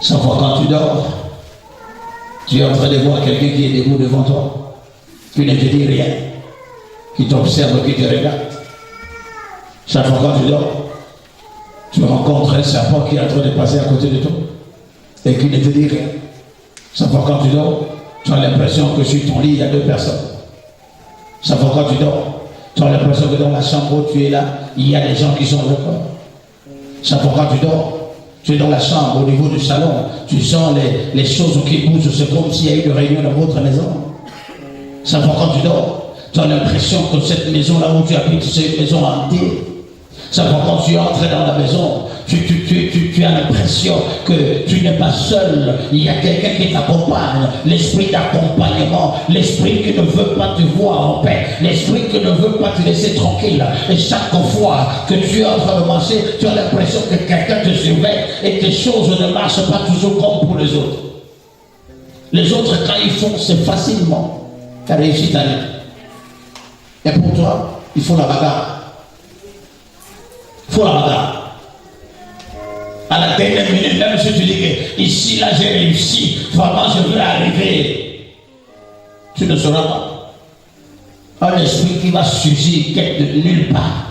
Chaque fois quand tu dors, tu es en train de voir quelqu'un qui est debout devant toi, qui ne te dit rien, qui t'observe, qui te regarde. Chaque fois quand tu dors, tu rencontres un serpent qui est en train de passer à côté de toi et qui ne te dit rien. Chaque fois quand tu dors, tu as l'impression que sur ton lit, il y a deux personnes. Chaque fois quand tu dors, tu as l'impression que dans la chambre où tu es là, il y a des gens qui sont avec toi. Chaque fois quand tu dors, tu es dans la chambre, au niveau du salon, tu sens les choses qui bougent, c'est comme s'il y a eu une réunion dans votre maison. Chaque fois quand tu dors, tu as l'impression que cette maison-là où tu habites, c'est une maison hantée. Chaque fois quand tu entres dans la maison, tu as l'impression que tu n'es pas seul. Il y a quelqu'un qui t'accompagne. L'esprit d'accompagnement, l'esprit qui ne veut pas te voir en paix, l'esprit qui ne veut pas te laisser tranquille. Et chaque fois que tu es en train de marcher, tu as l'impression que quelqu'un te surveille et que les choses ne marchent pas toujours comme pour les autres. Les autres, quand ils font, c'est facilement. Tu as réussi ta vie. Et pour toi, il faut la bagarre. Il faut la bagarre. À la dernière minute, même si tu dis que ici, là, j'ai réussi, vraiment, je veux arriver, tu ne sauras pas. Un esprit qui va surgir quelque de nulle part,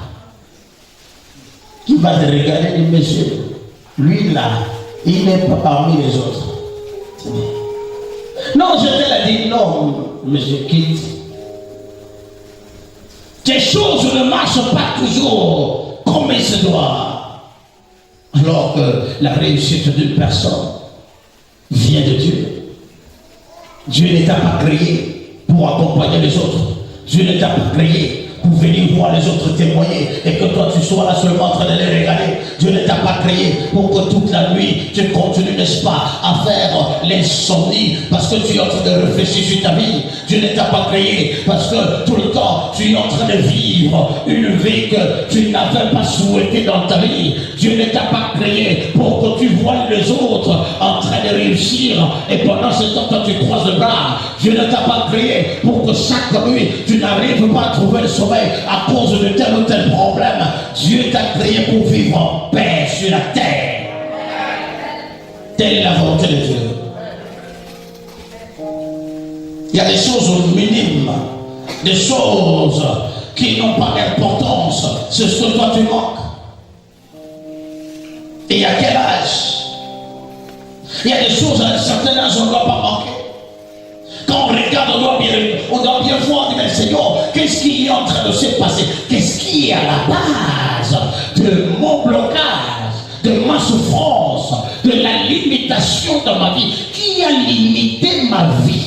qui va te regarder et dire, monsieur, lui là, il n'est pas parmi les autres. Non, je te l'ai dit, non, monsieur, quitte. Tes choses ne marchent pas toujours comme il se doit. Alors que la réussite d'une personne vient de Dieu. Dieu ne t'a pas créé pour accompagner les autres. Dieu ne t'a pas créé pour venir voir les autres témoigner et que toi tu sois là seulement en train de les regarder. Dieu ne t'a pas créé pour que toute la nuit tu continues, n'est-ce pas, à faire l'insomnie parce que tu es en train de réfléchir sur ta vie. Dieu ne t'a pas créé parce que tout le temps tu es en train de vivre une vie que tu n'avais pas souhaité dans ta vie. Dieu ne t'a pas créé pour que tu vois les autres en train de réussir et pendant ce temps toi tu croises le bras. Dieu ne t'a pas créé pour que chaque nuit tu n'arrives pas à trouver le sommeil à cause de tel ou tel problème. Dieu t'a créé pour vivre en paix sur la terre. Telle est la volonté de Dieu. Il y a des choses minimes, des choses qui n'ont pas d'importance. C'est ce que toi tu manques. Et à quel âge? Il y a des choses à un certain âge on ne doit pas manquer. Quand on regarde, on doit bien voir, mais Seigneur, qu'est-ce qui est en train de se passer? Qu'est-ce qui est à la base de mon blocage, de ma souffrance, de la limitation de ma vie? Qui a limité ma vie?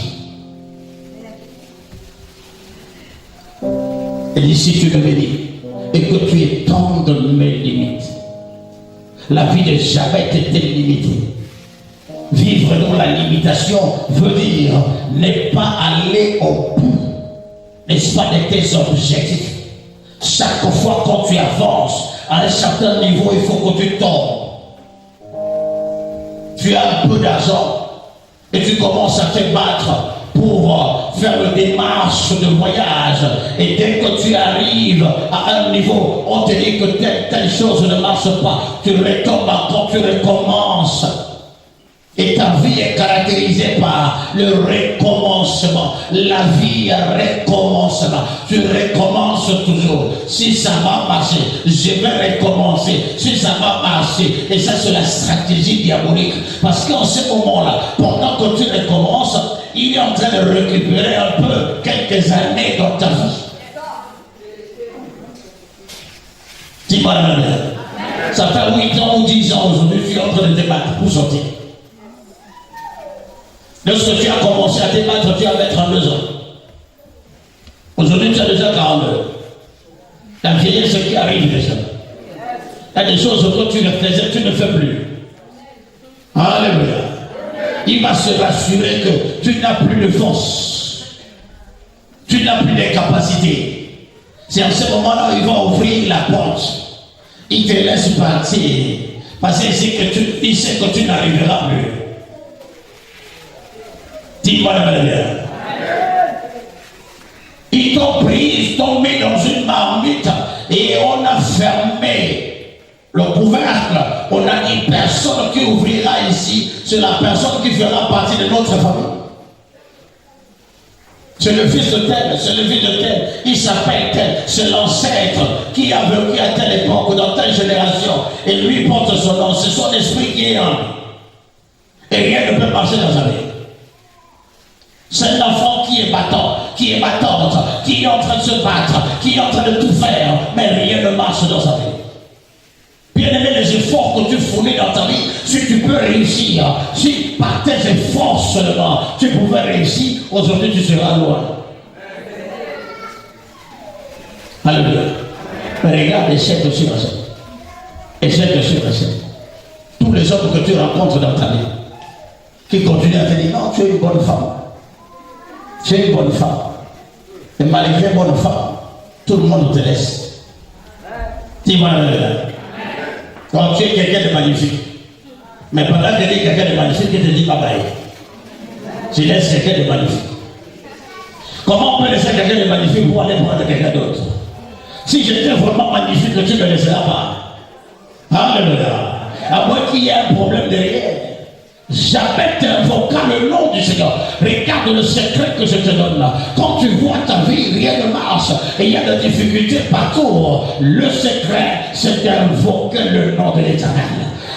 Et dit, si tu me dis, et que tu es temps de mes limites, la vie n'a jamais été limitée. Vivre dans la limitation veut dire ne pas aller au bout, n'est-ce pas, de tes objectifs. Chaque fois quand tu avances à un certain niveau, il faut que tu tombes. Tu as un peu d'argent et tu commences à te battre pour faire une démarche de voyage. Et dès que tu arrives à un niveau, on te dit que telle chose ne marche pas. Tu retombes encore, tu recommences. Et ta vie est caractérisée par le recommencement. La vie est recommencement. Tu recommences toujours. Si ça va marcher, je vais recommencer. Si ça va marcher. Et ça, c'est la stratégie diabolique. Parce qu'en ce moment-là, pendant que tu recommences, il est en train de récupérer un peu quelques années dans ta vie. Dis-moi la manière. Ça fait 8 ans ou 10 ans aujourd'hui, tu es en train de te battre pour sortir. Lorsque tu as commencé à te battre, tu avais 32 ans. Aujourd'hui, tu as déjà 42. La vieillesse qui arrive déjà. Il y a des choses que tu ne faisais, tu ne fais plus. Alléluia. Il va se rassurer que tu n'as plus de force. Tu n'as plus de capacité. C'est en ce moment-là où il va ouvrir la porte. Il te laisse partir. Parce qu'il sait que tu n'arriveras plus. Dis-moi la manière. Ils t'ont pris, ils t'ont mis dans une marmite et on a fermé Le couvercle, on a dit personne qui ouvrira ici, c'est la personne qui fera partie de notre famille. C'est le fils de tel, c'est le fils de tel, il s'appelle tel, c'est l'ancêtre qui a vécu à telle époque, dans telle génération, et lui porte son nom, c'est son esprit qui est en lui. Et rien ne peut marcher dans sa vie. C'est un enfant qui est battant, qui est battante, qui est en train de se battre, qui est en train de tout faire, mais rien ne marche dans sa vie. Bien-aimé, les efforts que tu fournis dans ta vie, si tu peux réussir, si par tes efforts seulement tu pouvais réussir, aujourd'hui tu seras loin. Alléluia. Mais regarde, essaie de suivre ça. Essaie de suivre ça. Tous les hommes que tu rencontres dans ta vie, qui continuent à te dire, non, tu es une bonne femme. Tu es une bonne femme. Et malgré une bonne femme, tout le monde te laisse. Dis-moi la vérité. Quand tu es quelqu'un de magnifique, mais pendant que tu es quelqu'un de magnifique, il te dit bye bye. Tu laisses quelqu'un de magnifique. Comment on peut laisser quelqu'un de magnifique pour aller prendre quelqu'un d'autre? Si j'étais vraiment magnifique, tu ne me laisseras pas. Alléluia. À moins qu'il y ait un problème derrière. Jamais t'invoquant le nom du Seigneur. Regarde le secret que je te donne là. Quand tu vois ta vie, rien ne marche et il y a des difficultés partout. Le secret, c'est d'invoquer le nom de l'Éternel.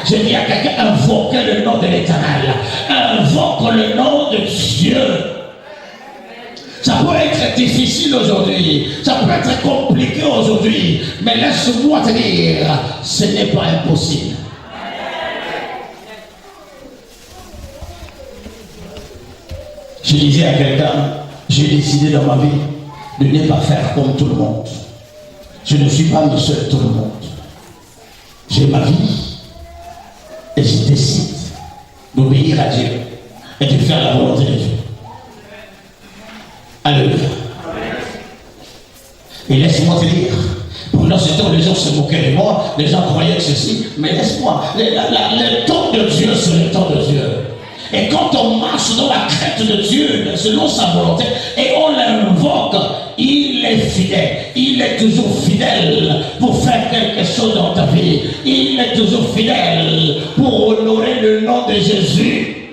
Je dis à quelqu'un, invoquer le nom de l'Éternel. Invoque le nom de Dieu. Ça peut être difficile aujourd'hui, ça peut être compliqué aujourd'hui, mais laisse-moi te dire, ce n'est pas impossible. Je disais à quelqu'un, j'ai décidé dans ma vie de ne pas faire comme tout le monde. Je ne suis pas monsieur de tout le monde. J'ai ma vie et je décide d'obéir à Dieu et de faire la volonté de Dieu. Alléluia. Et laisse-moi te dire, pendant ce temps, les gens se moquaient de moi, les gens croyaient que ceci, mais laisse-moi, le temps de Dieu, c'est le temps de Dieu. Et quand on marche dans la crête de Dieu, selon sa volonté, et on l'invoque, il est fidèle. Il est toujours fidèle pour faire quelque chose dans ta vie. Il est toujours fidèle pour honorer le nom de Jésus.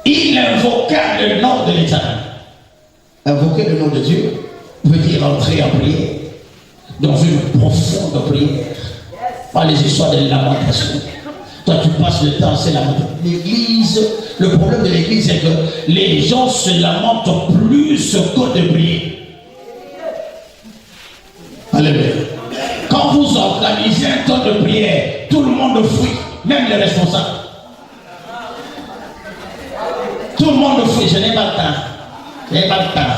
Il invoqua le nom de l'Éternel. Invoquer le nom de Dieu veut dire entrer en prière, dans une profonde prière. Pas les histoires de lamentation. Toi, tu passes le temps, c'est lamentation. L'église, le problème de l'église, c'est que les gens se lamentent plus que de prier. Alléluia. Quand vous organisez un temps de prière, tout le monde fuit, même les responsables. Tout le monde fuit, je n'ai pas le temps. Je n'ai pas le temps.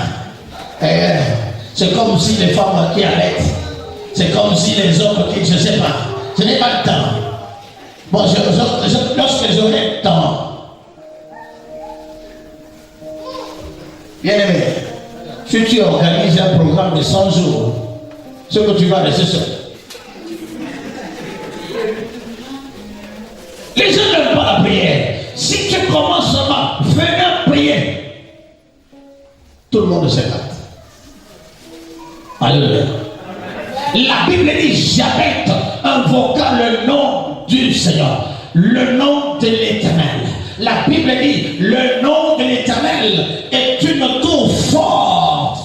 C'est comme si les femmes qui arrêtent. C'est comme si les hommes qui, je ne sais pas. Je n'ai pas le temps. Bon, lorsque j'aurai le temps. Bien aimé, si tu organises un programme de 100 jours, ce que tu vas rester seul. Les gens n'aiment pas la prière. Si tu commences seulement, venez prier. Tout le monde s'écarte. Alléluia. La Bible dit Jabez invoqua le nom du Seigneur, le nom de l'Éternel. La Bible dit le nom de l'Éternel est une tour forte.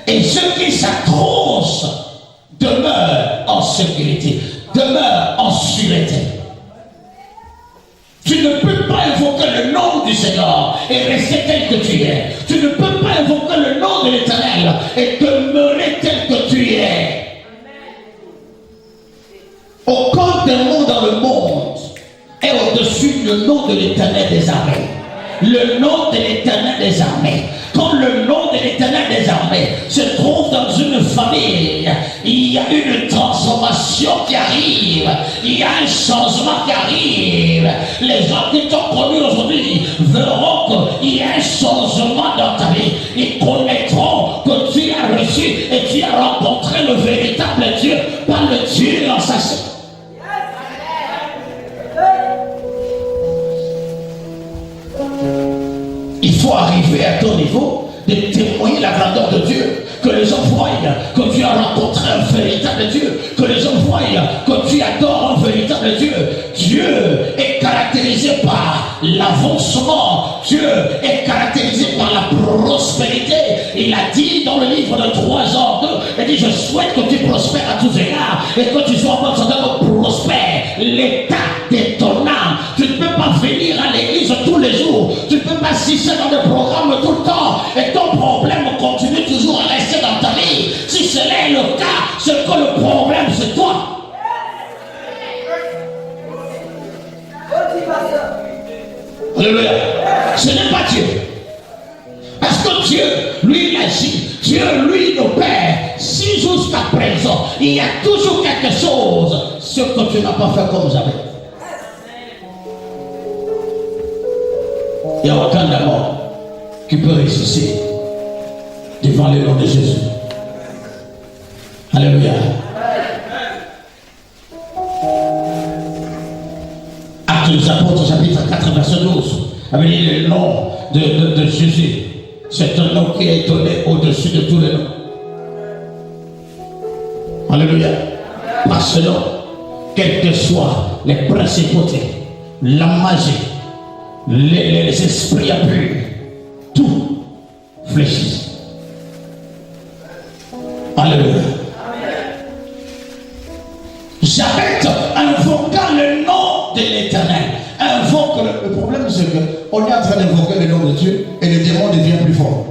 Et ceux qui s'accrochent demeurent en sécurité, demeurent en sûreté. Tu ne peux pas invoquer le nom du Seigneur et rester tel que tu es. Tu ne peux pas invoquer le nom de l'Éternel et demeurer tel que tu es. Aucun démon dans le monde est au-dessus du nom de l'Éternel des armées. Le nom de l'Éternel des armées. Quand le nom de l'Éternel des armées se trouve dans une famille, il y a une transformation qui arrive, il y a un changement qui arrive. Les gens qui t'ont connu aujourd'hui verront qu'il y a un changement dans ta vie. Ils connaîtront que tu as reçu et tu as rencontré le véritable Dieu, pas le Dieu en sa chair. Il faut arriver à ton niveau de témoigner la grandeur de Dieu, que que les gens voient que tu as rencontré un véritable Dieu, que les gens voient que tu adores un véritable Dieu. Dieu est caractérisé par l'avancement, Dieu est caractérisé par la prospérité. Il a dit dans le livre de 3 Jean 2, il dit je souhaite que tu prospères à tous égards et que tu sois en bonne santé, prospère l'état de ton âme. Tu ne peux pas venir à l'église tous les jours, tu ne peux pas assister dans des programmes tout le temps et ton problème continue toujours à rester dans ta vie. Si ce n'est le cas, c'est que le problème c'est toi. Alléluia. Ce n'est pas Dieu. Parce que Dieu, lui, il agit. Dieu, lui, nous perd. Si jusqu'à présent, il y a toujours quelque chose, ce que tu n'as pas fait comme jamais. Il n'y a aucun d'amour qui peut résister devant le nom de Jésus. Alléluia. Actes des Apôtres, chapitre 4, verset 12. Avec le nom de Jésus. C'est un nom qui est donné au-dessus de tous les noms. Alléluia. Par ce nom, quelles que soient les principautés, la magie, les esprits impurs, tout fléchit. Alléluia. J'arrête invoquant le nom de l'Éternel. Invoque le problème, c'est qu'on est en train d'invoquer le nom de Dieu et le démon devient plus fort.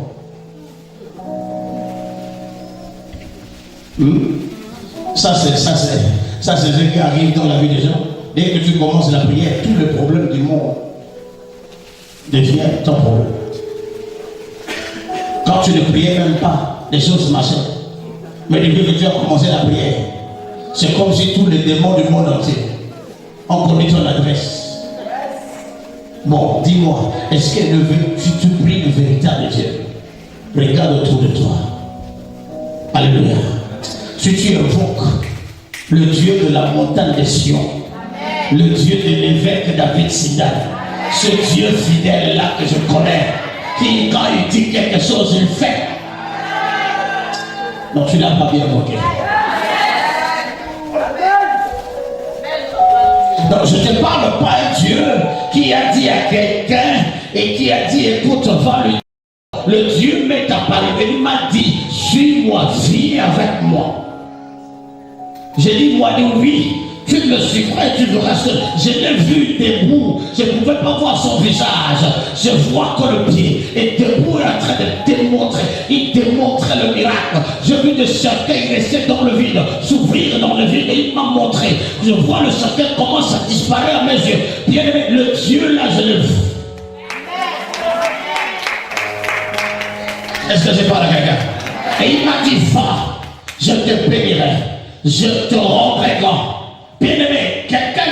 Ça c'est ce qui arrive dans la vie des gens. Dès que tu commences la prière, tous les problèmes du monde deviennent ton problème. Quand tu ne priais même pas, les choses marchaient. Mais depuis que tu as commencé la prière, c'est comme si tous les démons du monde entier ont connu ton adresse. Bon, dis-moi, est-ce que si tu pries le véritable Dieu, regarde autour de toi. Alléluia. Si tu invoques le Dieu de la montagne de Sion, le Dieu de l'évêque David Sidan, ce Dieu fidèle là que je connais, qui quand il dit quelque chose, il fait. Non, tu n'as pas bien invoqué. Donc je ne te parle pas un Dieu qui a dit à quelqu'un et qui a dit écoute, va lui. Le Dieu m'est apparu et il m'a dit suis-moi, viens avec moi. J'ai dit moi oui, tu me suivrais, tu verras ce. Je l'ai vu debout, je ne pouvais pas voir son visage, je vois que le pied est debout et en train de démontrer, il démontrait le miracle. Je vis le cercueil rester dans le vide, s'ouvrir dans le vide et il m'a montré. Je vois le cercueil commence à disparaître à mes yeux. Bien aimé, le Dieu là, je l'ai vu. Est-ce que je parle à quelqu'un? Et il m'a dit va, je te bénirai, je te rendrai grand. Bien aimé, quelqu'un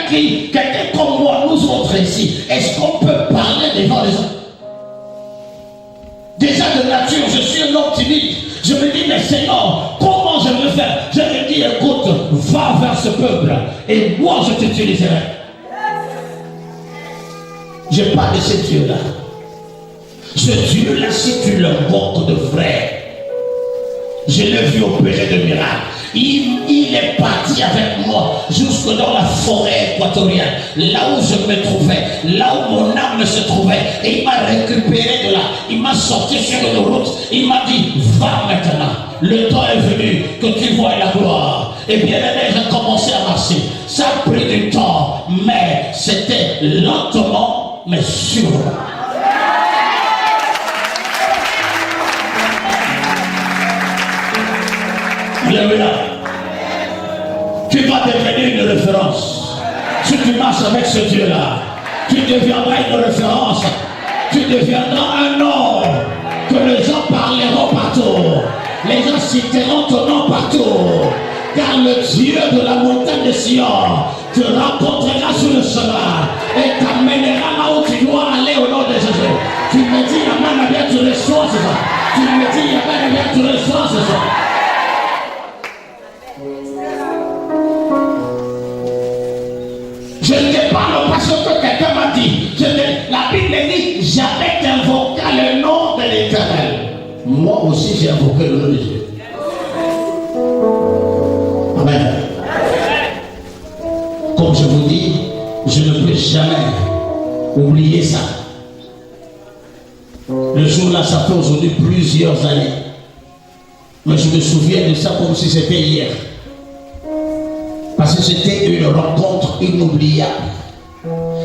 comme moi, nous autres ici, est-ce qu'on peut parler devant les gens? Déjà de nature, je suis un homme timide. Je me dis, mais Seigneur, comment je vais faire? Je me dis, écoute, va vers ce peuple et moi je t'utiliserai. Je parle de ce Dieu-là. Ce Dieu-là, si tu l'invoques de vrai, je l'ai vu opérer de miracles. Il est parti avec moi jusque dans la forêt équatorienne, là où je me trouvais, là où mon âme se trouvait, et il m'a récupéré de là, il m'a sorti sur une route, il m'a dit, va maintenant, le temps est venu que tu vois la gloire. Et bien aimé, j'ai commencé à marcher, ça a pris du temps, mais c'était lentement, mais sûrement. Alléluia. Tu vas devenir une référence. Si tu marches avec ce Dieu-là, tu deviendras une référence. Tu deviendras un nom que les gens parleront partout. Les gens citeront ton nom partout. Car le Dieu de la montagne de Sion te rencontrera sur le chemin et t'amènera là où tu dois aller au nom de Jésus. Tu me dis, Amen, bien tu reçois ce soir. Tu me dis, Amen, bien tu reçois ce soir. Je ne te parle pas ce que quelqu'un m'a dit. La Bible dit, j'avais invoqué le nom de l'Éternel. Moi aussi j'ai invoqué le nom de Dieu. je vous dis, je ne peux jamais oublier ça. Le jour-là, ça fait aujourd'hui plusieurs années. Mais je me souviens de ça comme si c'était hier. Parce que c'était une rencontre inoubliable.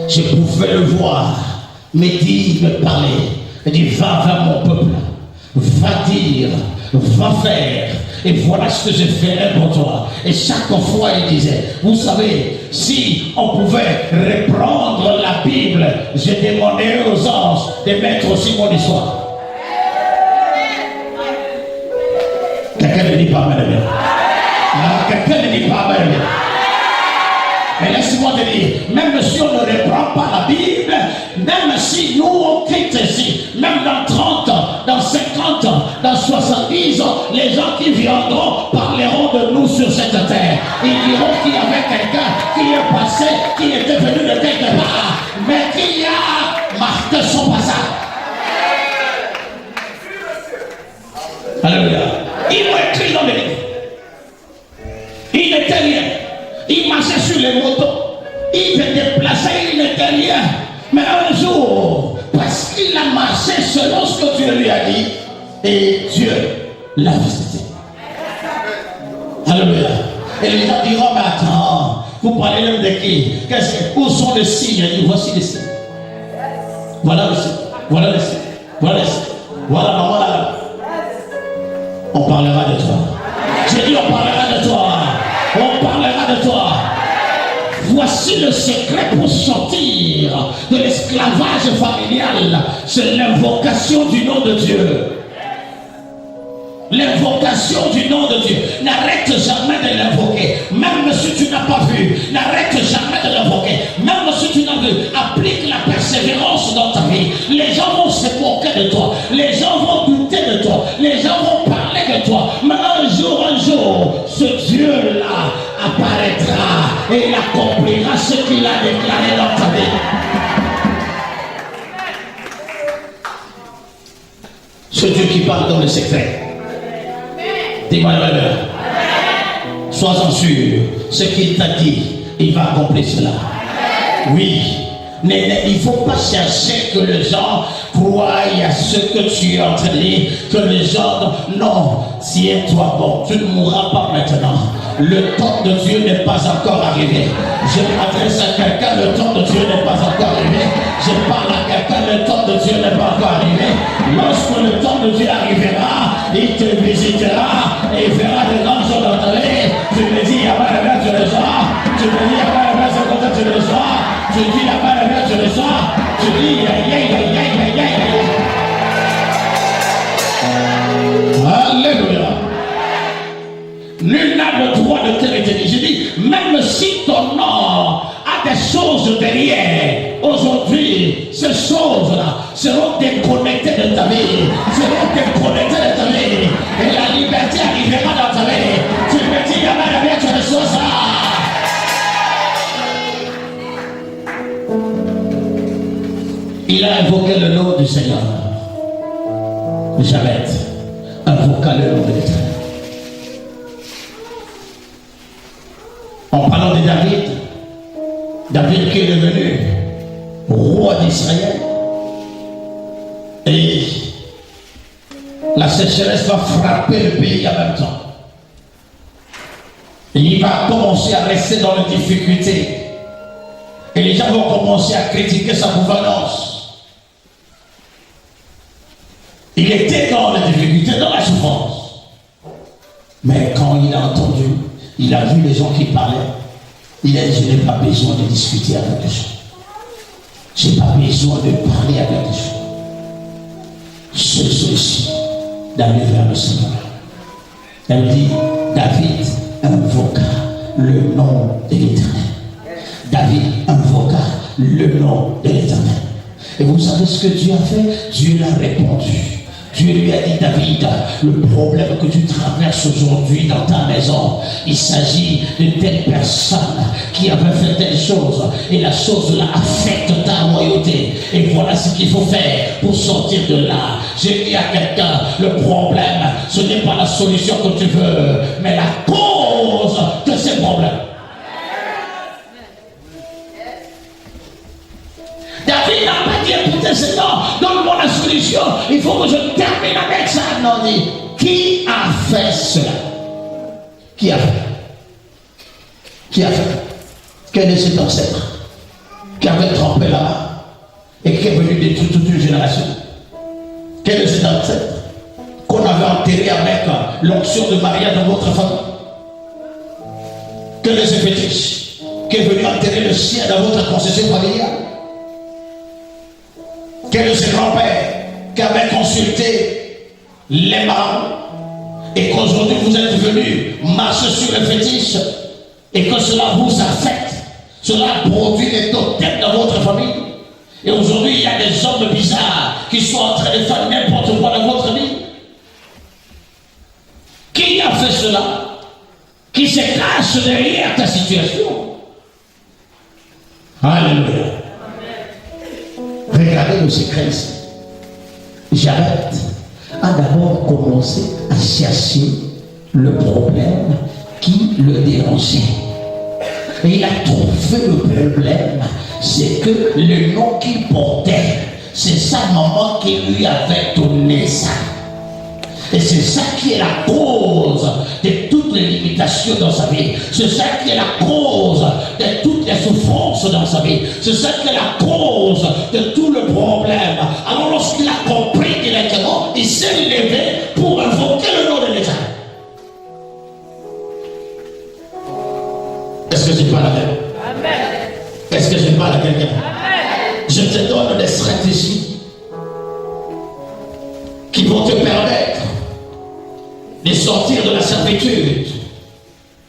Je pouvais le voir, me dire, me parler. Il dit, va vers mon peuple, va dire, va faire. Et voilà ce que je ferai pour toi. Et chaque fois, il disait, vous savez, si on pouvait reprendre la Bible, j'ai demandé aux anges de mettre aussi mon histoire. Quelqu'un ne dit pas amen. Quelqu'un ne dit pas amen. Mais laisse-moi te dire, même si on ne reprend pas la Bible, même si nous on quitte ici, même dans 30 ans, dans 50 ans, dans 70 ans, les gens qui viendront parleront de nous sur cette terre. Ils diront qu'il y avait quelqu'un qui est passé, qui était venu de quelque part, mais qui a marqué son passage. Alléluia. Ils m'ont écrit dans les livres. Il n'était rien. Il marchait sur les motos. Il se déplaçait, il n'était rien. Mais un jour, parce qu'il a marché selon ce que Dieu lui a dit, et Dieu l'a visité. Alléluia. Et les gens diront, mais attends, vous parlez même de qui? Où sont les signes? Il dit, voici les signes. Voilà le signe. Voilà le signe. Voilà le signe. Voilà, maman là. On parlera de toi. J'ai dit, on parlera de toi. On parlera de toi. Voici le secret pour sortir de l'esclavage familial. C'est l'invocation du nom de Dieu. L'invocation du nom de Dieu. N'arrête jamais de l'invoquer. Même si tu n'as pas vu, n'arrête jamais de l'invoquer. Même si tu n'as vu, applique la persévérance dans ta vie. Les gens vont se moquer de toi. Les gens vont douter de toi. Les gens vont parler de toi. Mais un jour, ce Dieu-là apparaîtra et il accomplira ce qu'il a déclaré dans ta vie. Ce Dieu qui parle dans le secret. Dis-moi, sois-en sûr, ce qu'il t'a dit, il va accomplir cela. Oui, mais il ne faut pas chercher que les gens croient à ce que tu es en train de dire, que les gens, non, tiens-toi bon, tu ne mourras pas maintenant. Le temps de Dieu n'est pas encore arrivé. Je m'adresse à quelqu'un, le temps de Dieu n'est pas encore arrivé. Je parle à quelqu'un, le temps de Dieu n'est pas encore arrivé. Lorsque le temps de Dieu arrivera, il te visitera et il verra des grands jours dans ta vie. Tu me dis, ah ben, tu le sens. Tu me dis, ah ben, c'est comme ça, tu le sens. Tu dis, ah ben, tu le sens. Tu dis, aïe, aïe, aïe, aïe, aïe, aïe. Alléluia. Nul n'a le droit de te retenir. Je dis, même si ton nom a des choses derrière, aujourd'hui, ces choses-là seront déconnectées de ta vie. Seront déconnectées de ta vie. Et la liberté arrivera dans ta vie. Tu me dis, Amen, tu reçois ça. Il a invoqué le nom du Seigneur. Jabez invoqua le nom de l'Éternel. En parlant de David, David qui est devenu roi d'Israël, et la sécheresse va frapper le pays en même temps. Et il va commencer à rester dans les difficultés. Et les gens vont commencer à critiquer sa gouvernance. Il était dans les difficultés, dans la souffrance. Mais quand il a entendu, il a vu les gens qui parlaient. Il a dit, je n'ai pas besoin de discuter avec les gens. Je n'ai pas besoin de parler avec les gens. Je suis ici d'aller vers le Seigneur. Elle dit, David invoqua le nom de l'Éternel. David invoqua le nom de l'Éternel. Et vous savez ce que Dieu a fait? Dieu l'a répondu. Dieu lui a dit, David, le problème que tu traverses aujourd'hui dans ta maison, il s'agit de telle personne qui avait fait telle chose et la chose là affecte ta royauté. Et voilà ce qu'il faut faire pour sortir de là. J'ai dit à quelqu'un, le problème, ce n'est pas la solution que tu veux, mais la cause de ces problèmes. c'était Seigneur, donne-moi la solution, il faut que je termine avec ça. Non, dit, qui a fait cela? Qui a fait? Qui a fait? Quel est cet ancêtre qui avait trempé là-bas et qui est venu détruire toute une génération? Quel est cet ancêtre qu'on avait enterré avec l'onction de Maria dans votre famille? Quel est ce fétiche qui est venu enterrer le sien dans votre concession familiale? Quel est ce grand-père qui avait consulté les marins et qu'aujourd'hui vous êtes venus marcher sur le fétiche et que cela vous affecte? Cela produit des totems dans votre famille. Et aujourd'hui, il y a des hommes bizarres qui sont en train de faire n'importe quoi dans votre vie. Qui a fait cela? Qui se cache derrière ta situation? Alléluia. Regardez le secret ici. J'arrête à d'abord commencer à chercher le problème qui le dérangeait. Et il a trouvé le problème, c'est que le nom qu'il portait, c'est sa maman qui lui avait donné ça. Et c'est ça qui est la cause de toutes les limitations dans sa vie. C'est ça qui est la cause de toutes les souffrances dans sa vie. C'est ça qui est la cause de tout le problème. Alors lorsqu'il a compris directement, il s'est levé pour invoquer le nom de l'État. Est-ce que je parle à quelqu'un? Est-ce que je parle à quelqu'un? Je te donne des stratégies qui vont te permettre de sortir de la servitude,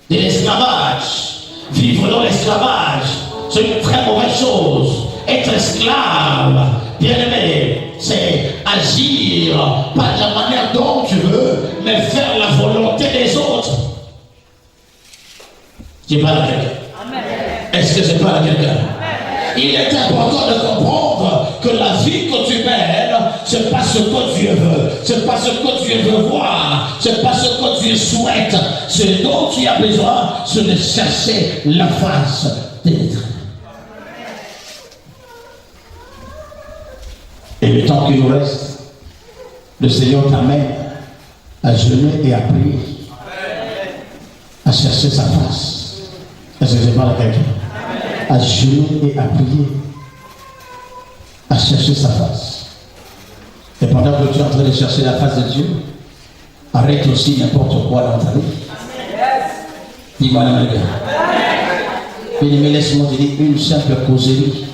de l'esclavage. Vivre dans l'esclavage, c'est une très mauvaise chose. Être esclave, bien aimé, c'est agir pas de la manière dont tu veux, mais faire la volonté des autres. Tu parles à quelqu'un? Est-ce que je parle à quelqu'un? Il est important de comprendre que la vie que tu mènes, c'est pas ce que Dieu veut, c'est pas ce que Dieu veut voir, c'est pas ce que Dieu souhaite. Ce dont tu as besoin, c'est de chercher la face de l'Éternel. Et le temps qui nous reste, le Seigneur t'amène à jeûner et à prier, à chercher sa face. Est-ce que je parle à quelqu'un? À jeûner et à prier, à chercher sa face. Et pendant que tu es en train de chercher la face de Dieu, arrête aussi n'importe quoi dans ta vie. Dis-moi la manière. Mais laisse-moi te dire, une simple causerie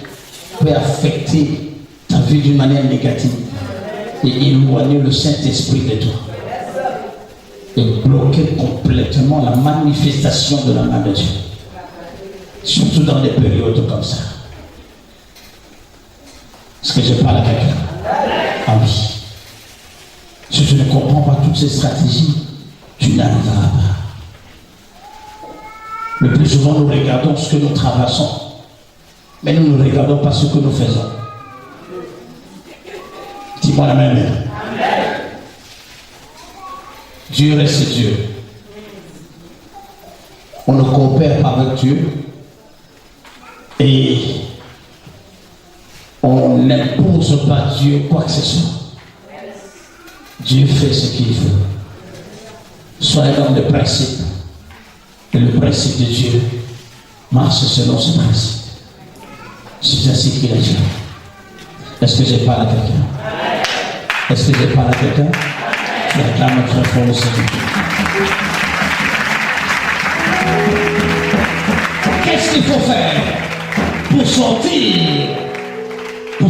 peut affecter ta vie d'une manière négative et éloigner le Saint-Esprit de toi et bloquer complètement la manifestation de la main de Dieu. Surtout dans des périodes comme ça. Est-ce que je parle à quelqu'un? Ah oui. Si tu ne comprends pas toutes ces stratégies, tu n'arriveras pas. Le plus souvent, nous regardons ce que nous traversons, mais nous ne regardons pas ce que nous faisons. Dis-moi la même. Dieu reste Dieu. On ne coopère pas avec Dieu. Et on n'impose pas Dieu quoi que ce soit. Dieu fait ce qu'il veut. Soyez dans le principe. Et le principe de Dieu marche selon ce principe. C'est ainsi qu'il a dit. Est-ce que je parle à quelqu'un? Est-ce que je parle à quelqu'un? Tu acclames très fort le Seigneur. Qu'est-ce qu'il faut faire pour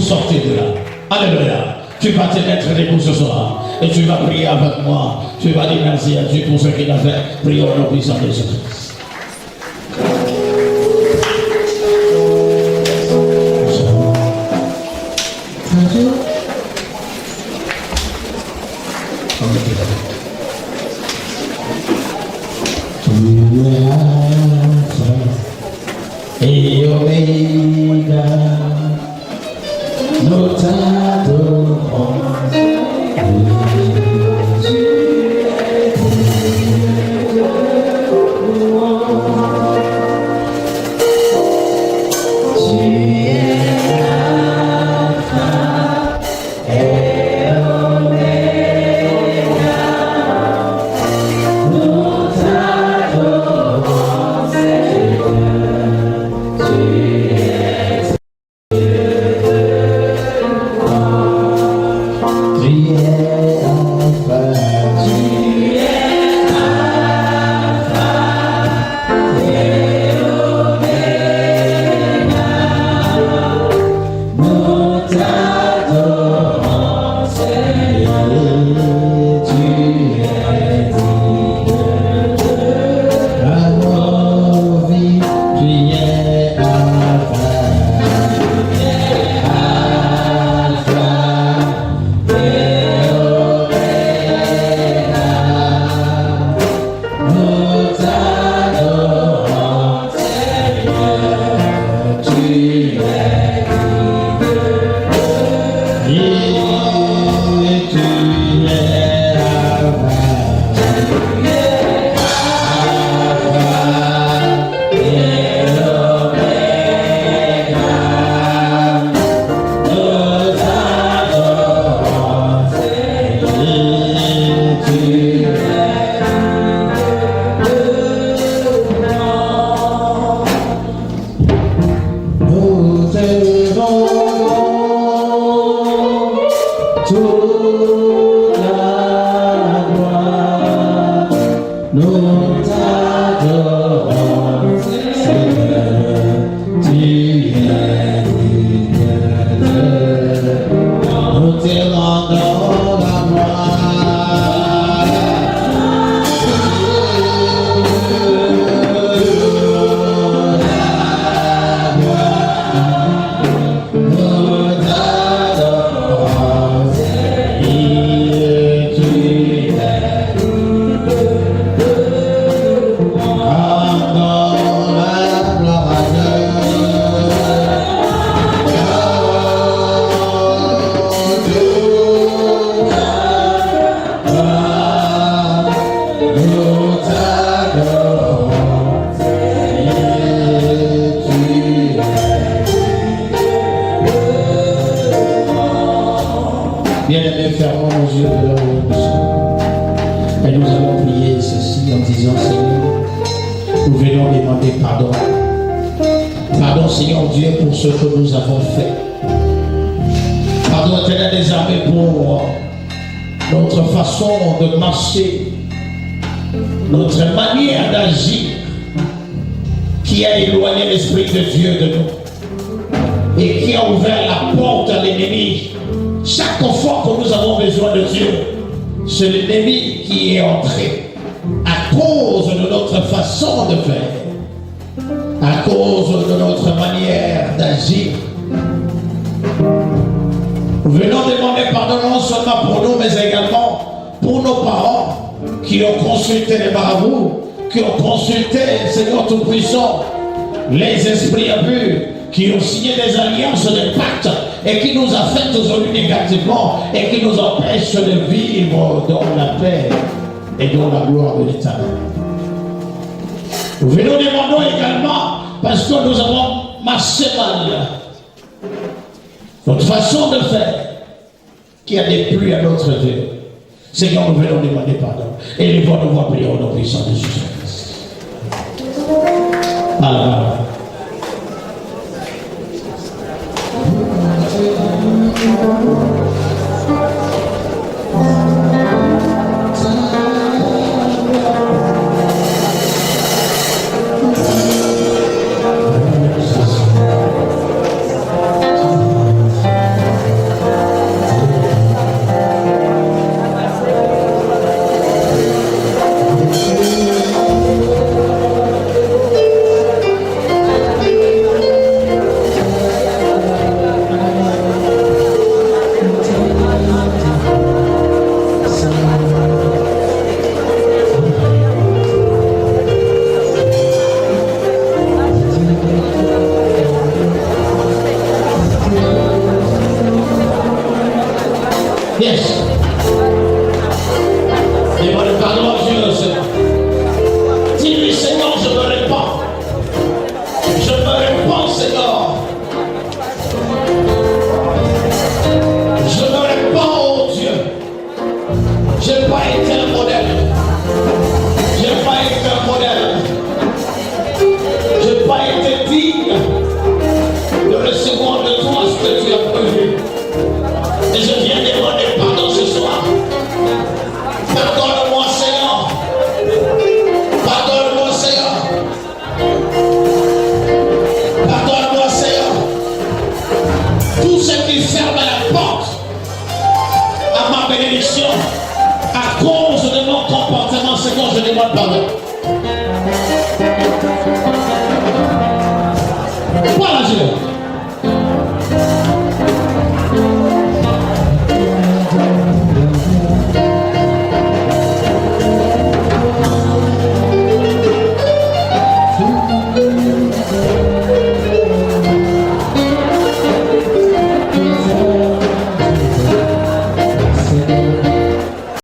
sortir de là? Alléluia. Tu vas te mettre debout ce soir et tu vas prier avec moi. Tu vas dire merci à Dieu pour ce qu'il a fait. Prions au nom puissant de Jésus-Christ. Et Omega, nous t'adorons. Tu es l'Alpha demander pardon. Pardon, Seigneur Dieu, pour ce que nous avons fait. Pardon, Éternel des armées, pour notre façon de marcher, notre manière d'agir, qui a éloigné l'Esprit de Dieu de nous et qui a ouvert la porte à l'ennemi. Chaque fois que nous avons besoin de Dieu, c'est l'ennemi qui est entré à cause de notre façon de faire, à cause de notre manière d'agir. Nous venons demander pardon non seulement pour nous, mais également pour nos parents qui ont consulté les marabouts, qui ont consulté, Seigneur Tout-Puissant, les esprits impurs, qui ont signé des alliances, des pactes, et qui nous affectent aujourd'hui négativement, et qui nous empêchent de vivre dans la paix et dans la gloire de l'Éternel. Nous venons demander également, parce que nous avons marché mal, notre façon de faire, qui a déplu à notre vie. Seigneur, nous venons demander pardon. Et les voix nous voient prier au nom puissant de Jésus.